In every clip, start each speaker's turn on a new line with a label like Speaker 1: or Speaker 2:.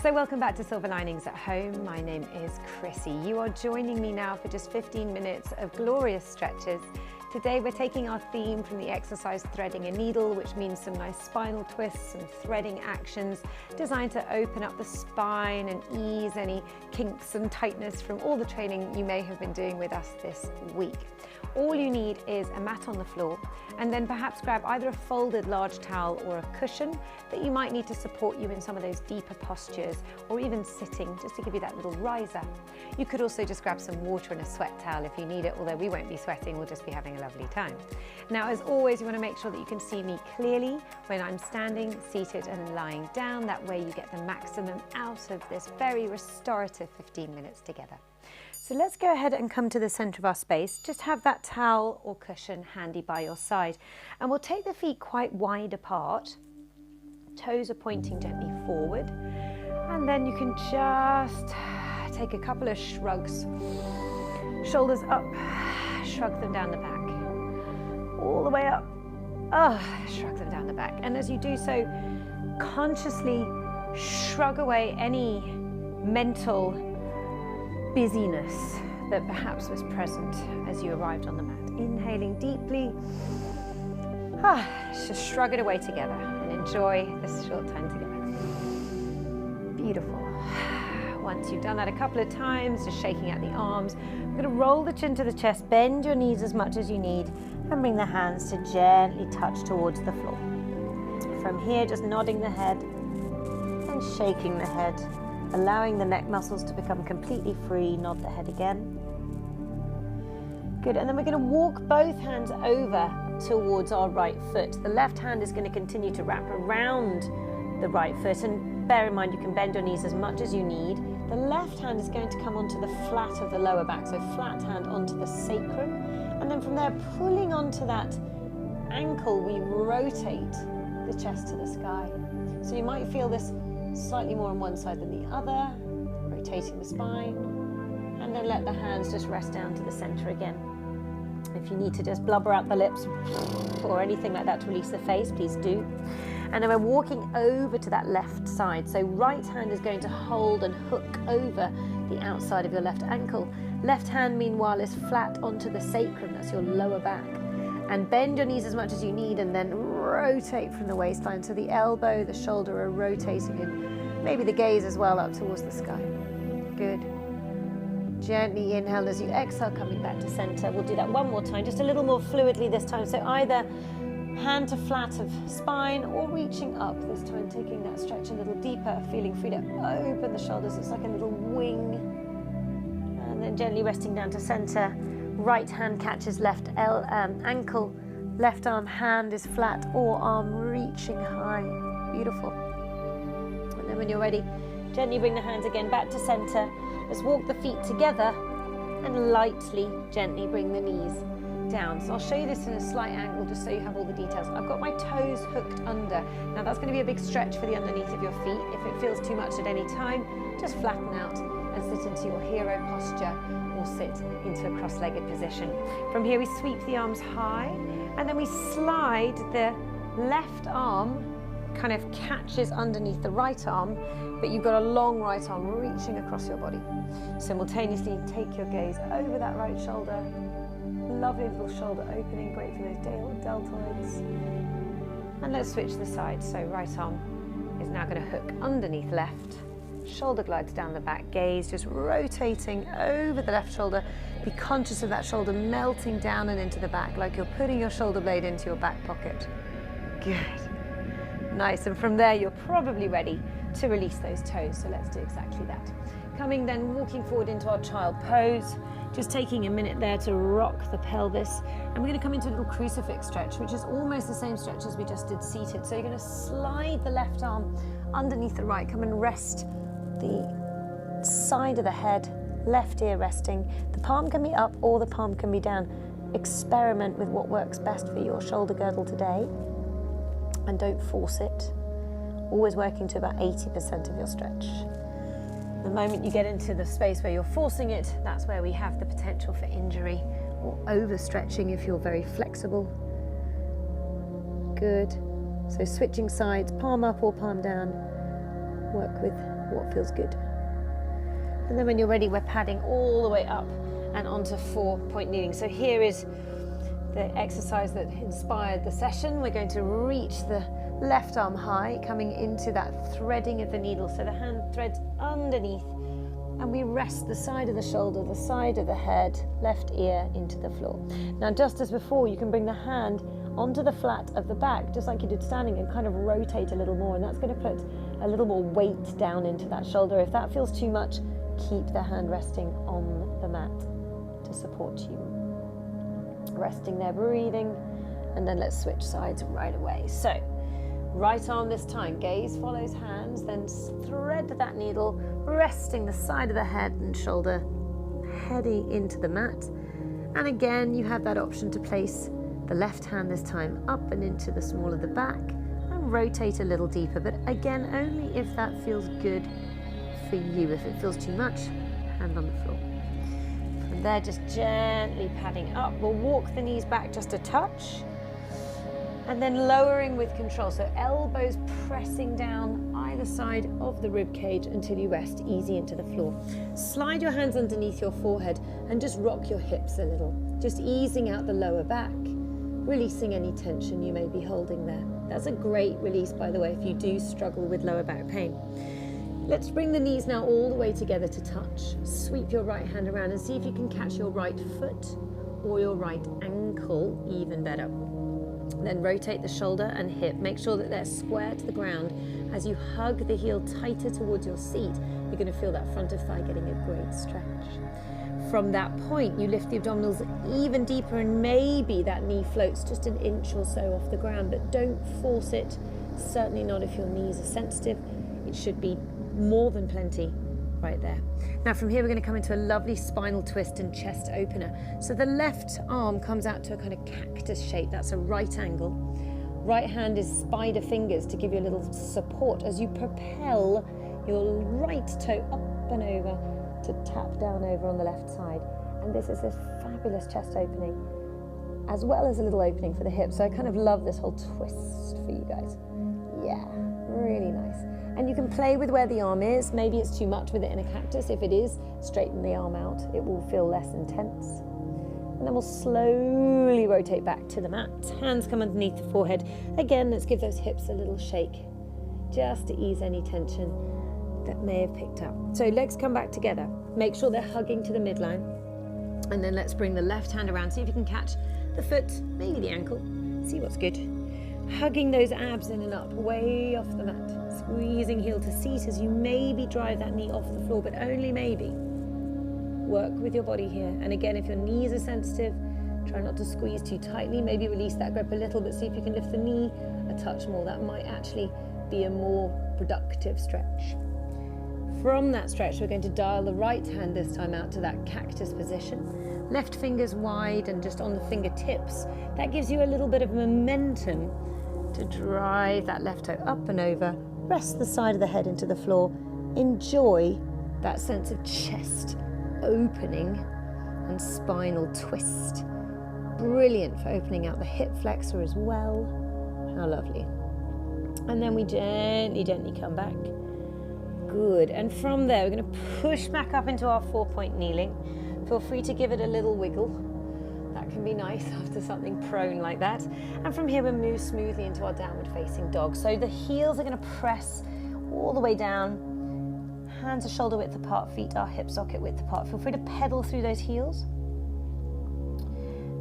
Speaker 1: So welcome back to Silver Linings at Home. My name is Chrissy. You are joining me now for just 15 minutes of glorious stretches. Today we're taking our theme from the exercise Threading a Needle, which means some nice spinal twists and threading actions designed to open up the spine and ease any kinks and tightness from all the training you may have been doing with us this week. All you need is a mat on the floor, and then perhaps grab either a folded large towel or a cushion that you might need to support you in some of those deeper postures, or even sitting just to give you that little riser. You could also just grab some water and a sweat towel if you need it, although we won't be sweating, we'll just be having a lovely time. Now, as always, you want to make sure that you can see me clearly when I'm standing, seated and lying down. That way you get the maximum out of this very restorative 15 minutes together. So let's go ahead and come to the center of our space. Just have that towel or cushion handy by your side. And we'll take the feet quite wide apart. Toes are pointing gently forward. And then you can just take a couple of shrugs. Shoulders up, shrug them down the back. All the way up, shrug them down the back. And as you do so, consciously shrug away any mental busyness that perhaps was present as you arrived on the mat. Inhaling deeply, just shrug it away together and enjoy this short time together. Beautiful. Once you've done that a couple of times, just shaking out the arms, we're going to roll the chin to the chest, bend your knees as much as you need, and bring the hands to gently touch towards the floor. From here, just nodding the head and shaking the head, allowing the neck muscles to become completely free. Nod the head again. Good, and then we're going to walk both hands over towards our right foot. The left hand is going to continue to wrap around the right foot, and bear in mind you can bend your knees as much as you need. The left hand is going to come onto the flat of the lower back, so flat hand onto the sacrum, and then from there, pulling onto that ankle, we rotate the chest to the sky. So you might feel this slightly more on one side than the other, rotating the spine, and then let the hands just rest down to the center again. If you need to just blubber out the lips or anything like that to release the face, please do. And then we're walking over to that left side. So right hand is going to hold and hook over the outside of your left ankle. Left hand, meanwhile, is flat onto the sacrum, that's your lower back. And bend your knees as much as you need, and then rotate from the waistline. So the elbow, the shoulder are rotating, and maybe the gaze as well up towards the sky. Good. Gently inhale as you exhale, coming back to center. We'll do that one more time, just a little more fluidly this time. So either hand to flat of spine or reaching up this time, taking that stretch a little deeper, feeling free to open the shoulders. It's like a little wing. And then gently resting down to center. Right hand catches left ankle, left arm hand is flat or arm reaching high. Beautiful. And then when you're ready, gently bring the hands again back to center. Let's walk the feet together and lightly, gently bring the knees down. So I'll show you this in a slight angle just so you have all the details. I've got my toes hooked under. Now that's going to be a big stretch for the underneath of your feet. If it feels too much at any time, just flatten out and sit into your hero posture, or sit into a cross-legged position. From here we sweep the arms high, and then we slide the left arm, kind of catches underneath the right arm, but you've got a long right arm reaching across your body. Simultaneously take your gaze over that right shoulder. Lovely little shoulder opening, great for those deltoids. And let's switch the sides. So right arm is now going to hook underneath left. Shoulder glides down the back, gaze just rotating over the left shoulder. Be conscious of that shoulder melting down and into the back, like you're putting your shoulder blade into your back pocket. Good. Nice, and from there you're probably ready to release those toes, so let's do exactly that. Coming then, walking forward into our child pose, just taking a minute there to rock the pelvis, and we're going to come into a little crucifix stretch, which is almost the same stretch as we just did seated. So you're going to slide the left arm underneath the right, come and rest the side of the head, left ear resting. The palm can be up or the palm can be down. Experiment with what works best for your shoulder girdle today, and don't force it. Always working to about 80% of your stretch. The moment you get into the space where you're forcing it, that's where we have the potential for injury or overstretching if you're very flexible. Good. So switching sides, palm up or palm down. Work with what feels good. And then when you're ready, we're padding all the way up and onto 4-point kneeling. So here is the exercise that inspired the session. We're going to reach the left arm high, coming into that threading of the needle. So the hand threads underneath, and we rest the side of the shoulder, the side of the head, left ear into the floor. Now, just as before, you can bring the hand onto the flat of the back, just like you did standing, and kind of rotate a little more, and that's going to put a little more weight down into that shoulder. If that feels too much, keep the hand resting on the mat to support you. Resting there, breathing, and then let's switch sides right away. So, right arm this time, gaze follows hands, then thread that needle, resting the side of the head and shoulder, heading into the mat. And again, you have that option to place the left hand this time up and into the small of the back and rotate a little deeper, but again, only if that feels good for you. If it feels too much, hand on the floor. From there, just gently padding up. We'll walk the knees back just a touch, and then lowering with control. So elbows pressing down either side of the rib cage until you rest easy into the floor. Slide your hands underneath your forehead and just rock your hips a little, just easing out the lower back, releasing any tension you may be holding there. That's a great release, by the way, if you do struggle with lower back pain. Let's bring the knees now all the way together to touch. Sweep your right hand around and see if you can catch your right foot or your right ankle, even better. Then rotate the shoulder and hip. Make sure that they're square to the ground. As you hug the heel tighter towards your seat, you're going to feel that front of thigh getting a great stretch. From that point, you lift the abdominals even deeper, and maybe that knee floats just an inch or so off the ground, but don't force it. Certainly not if your knees are sensitive. It should be more than plenty right there. Now from here, we're going to come into a lovely spinal twist and chest opener. So the left arm comes out to a kind of cactus shape. That's a right angle. Right hand is spider fingers to give you a little support as you propel your right toe up and over to tap down over on the left side. And this is this fabulous chest opening, as well as a little opening for the hips. So I kind of love this whole twist for you guys. Yeah, really nice. And you can play with where the arm is. Maybe it's too much with it in a cactus. If it is, straighten the arm out. It will feel less intense. And then we'll slowly rotate back to the mat. Hands come underneath the forehead. Again, let's give those hips a little shake, just to ease any tension that may have picked up. So legs come back together. Make sure they're hugging to the midline. And then let's bring the left hand around. See if you can catch the foot, maybe the ankle. See what's good. Hugging those abs in and up, way off the mat. Squeezing heel to seat as you maybe drive that knee off the floor, but only maybe. Work with your body here. And again, if your knees are sensitive, try not to squeeze too tightly. Maybe release that grip a little, but see if you can lift the knee a touch more. That might actually be a more productive stretch. From that stretch, we're going to dial the right hand this time out to that cactus position. Left fingers wide and just on the fingertips. That gives you a little bit of momentum to drive that left toe up and over. Rest the side of the head into the floor. Enjoy that sense of chest opening and spinal twist. Brilliant for opening out the hip flexor as well. How lovely. And then we gently, gently come back. Good. And from there, we're going to push back up into our 4-point kneeling. Feel free to give it a little wiggle. That can be nice after something prone like that. And from here, we'll move smoothly into our downward facing dog. So the heels are going to press all the way down. Hands are shoulder width apart, feet are hip socket width apart. Feel free to pedal through those heels.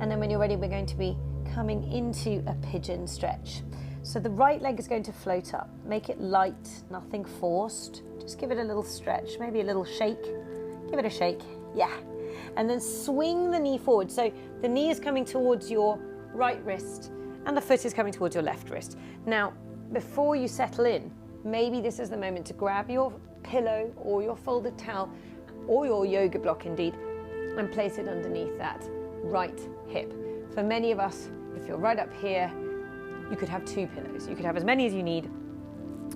Speaker 1: And then when you're ready, we're going to be coming into a pigeon stretch. So the right leg is going to float up. Make it light, nothing forced. Just give it a little stretch, maybe a little shake. Give it a shake, yeah. And then swing the knee forward. So the knee is coming towards your right wrist and the foot is coming towards your left wrist. Now, before you settle in, maybe this is the moment to grab your pillow or your folded towel or your yoga block indeed and place it underneath that right hip. For many of us, if you're right up here, you could have 2 pillows. You could have as many as you need.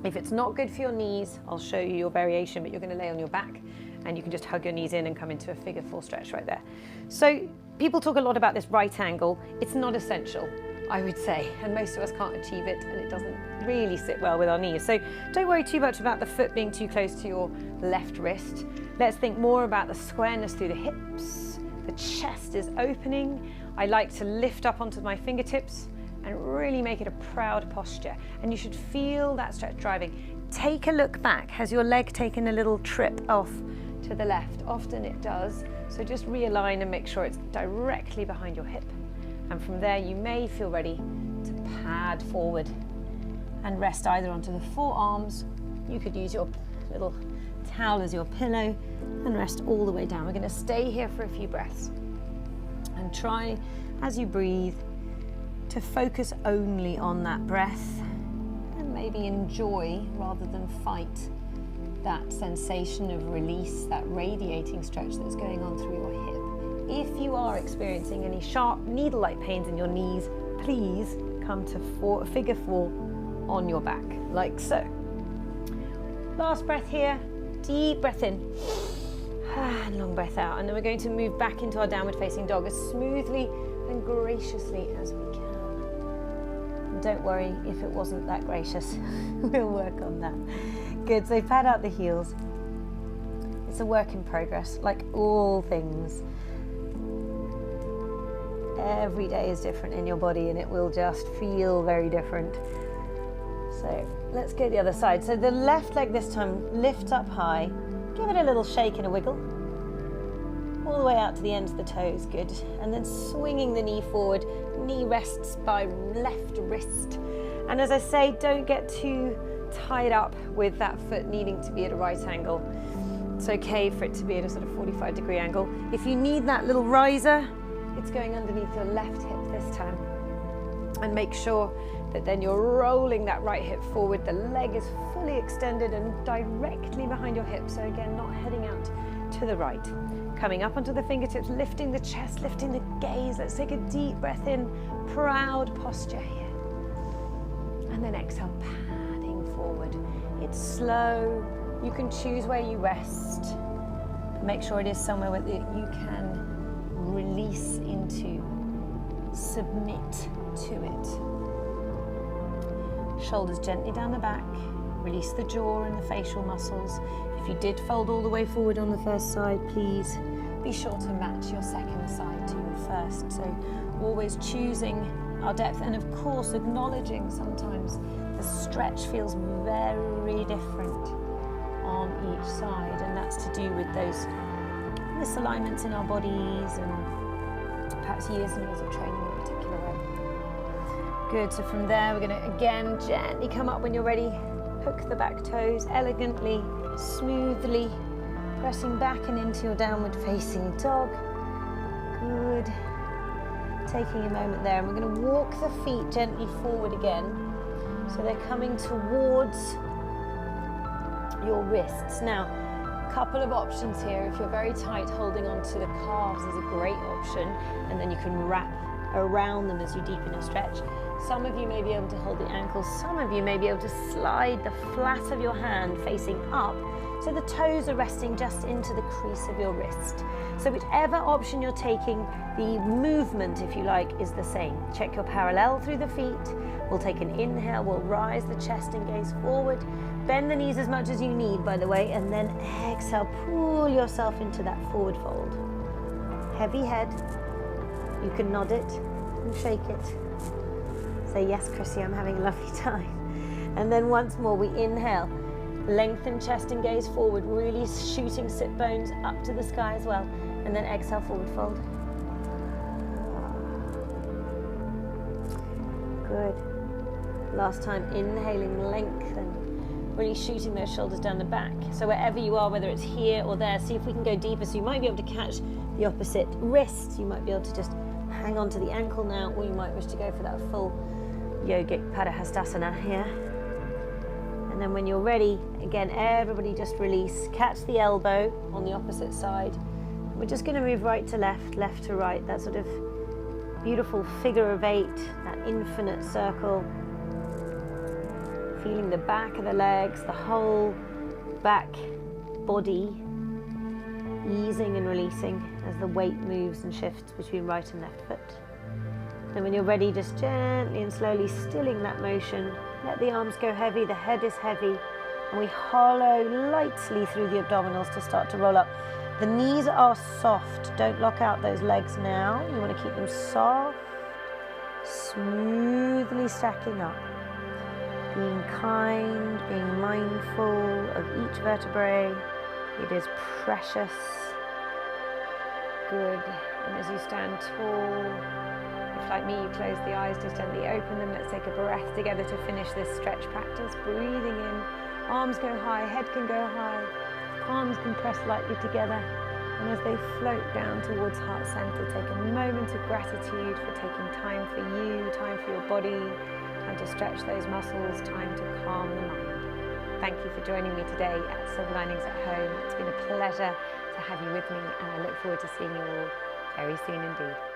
Speaker 1: If it's not good for your knees, I'll show you your variation, but you're going to lay on your back and you can just hug your knees in and come into a figure 4 stretch right there. So people talk a lot about this right angle. It's not essential, I would say, and most of us can't achieve it, and it doesn't really sit well with our knees. So don't worry too much about the foot being too close to your left wrist. Let's think more about the squareness through the hips. The chest is opening. I like to lift up onto my fingertips and really make it a proud posture. And you should feel that stretch driving. Take a look back. Has your leg taken a little trip off to the left? Often it does. So just realign and make sure it's directly behind your hip. And from there you may feel ready to pad forward and rest either onto the forearms. You could use your little towel as your pillow and rest all the way down. We're going to stay here for a few breaths and try, as you breathe, to focus only on that breath and maybe enjoy rather than fight that sensation of release, that radiating stretch that's going on through your hip. If you are experiencing any sharp needle-like pains in your knees, please come to figure 4 on your back, like so. Last breath here, deep breath in, and long breath out. And then we're going to move back into our downward facing dog as smoothly and graciously as we can. And don't worry if it wasn't that gracious, we'll work on that. Good, so pad out the heels. It's a work in progress, like all things. Every day is different in your body and it will just feel very different. So let's go the other side. So the left leg this time, lift up high, give it a little shake and a wiggle, all the way out to the ends of the toes, good. And then swinging the knee forward, knee rests by left wrist. And as I say, don't get too tied up with that foot needing to be at a right angle. It's okay for it to be at a sort of 45-degree angle. If you need that little riser, it's going underneath your left hip this time. And make sure that then you're rolling that right hip forward. The leg is fully extended and directly behind your hip. So again, not heading out to the right. Coming up onto the fingertips, lifting the chest, lifting the gaze. Let's take a deep breath in, proud posture here. And then exhale, padding forward. It's slow. You can choose where you rest. Make sure it is somewhere where you can release into, submit to it. Shoulders gently down the back, release the jaw and the facial muscles. If you did fold all the way forward on the first side, please be sure to match your second side to your first. So always choosing our depth and of course acknowledging sometimes the stretch feels very different on each side, and that's to do with those misalignments in our bodies and perhaps years and years of training in a particular way. Good, so from there we're going to again gently come up when you're ready. Hook the back toes elegantly, smoothly, pressing back and into your downward facing dog. Good. Taking a moment there, and we're going to walk the feet gently forward again. So they're coming towards your wrists. Now, a couple of options here. If you're very tight, holding onto the calves is a great option, and then you can wrap around them as you deepen your stretch. Some of you may be able to hold the ankles, some of you may be able to slide the flat of your hand facing up so the toes are resting just into the crease of your wrist. So whichever option you're taking, the movement, if you like, is the same. Check your parallel through the feet. We'll take an inhale, we'll rise the chest and gaze forward. Bend the knees as much as you need, by the way, and then exhale, pull yourself into that forward fold. Heavy head. You can nod it and shake it. Say, yes, Chrissy, I'm having a lovely time. And then once more, we inhale. Lengthen chest and gaze forward, really shooting sit bones up to the sky as well. And then exhale, forward fold. Good. Last time, inhaling, lengthen, really shooting those shoulders down the back. So wherever you are, whether it's here or there, see if we can go deeper. So you might be able to catch the opposite wrist. You might be able to just hang on to the ankle now, or you might wish to go for that full yogic Padahastasana here. And then when you're ready, again, everybody just release. Catch the elbow on the opposite side. We're just going to move right to left, left to right, that sort of beautiful figure of 8, that infinite circle. Feeling the back of the legs, the whole back body easing and releasing as the weight moves and shifts between right and left foot. Then when you're ready, just gently and slowly stilling that motion Let the arms go heavy, the head is heavy, and we hollow lightly through the abdominals to start to roll up. The knees are soft. Don't lock out those legs now. You want to keep them soft, smoothly stacking up. Being kind, being mindful of each vertebrae. It is precious. Good. And as you stand tall, if like me you close the eyes, just gently open them. Let's take a breath together to finish this stretch practice. Breathing in, arms go high, head can go high, palms can press lightly together. And as they float down towards heart center, take a moment of gratitude for taking time for you, time for your body, time to stretch those muscles, time to calm the mind. Thank you for joining me today at Silver Linings at Home. It's been a pleasure to have you with me, and I look forward to seeing you all very soon indeed.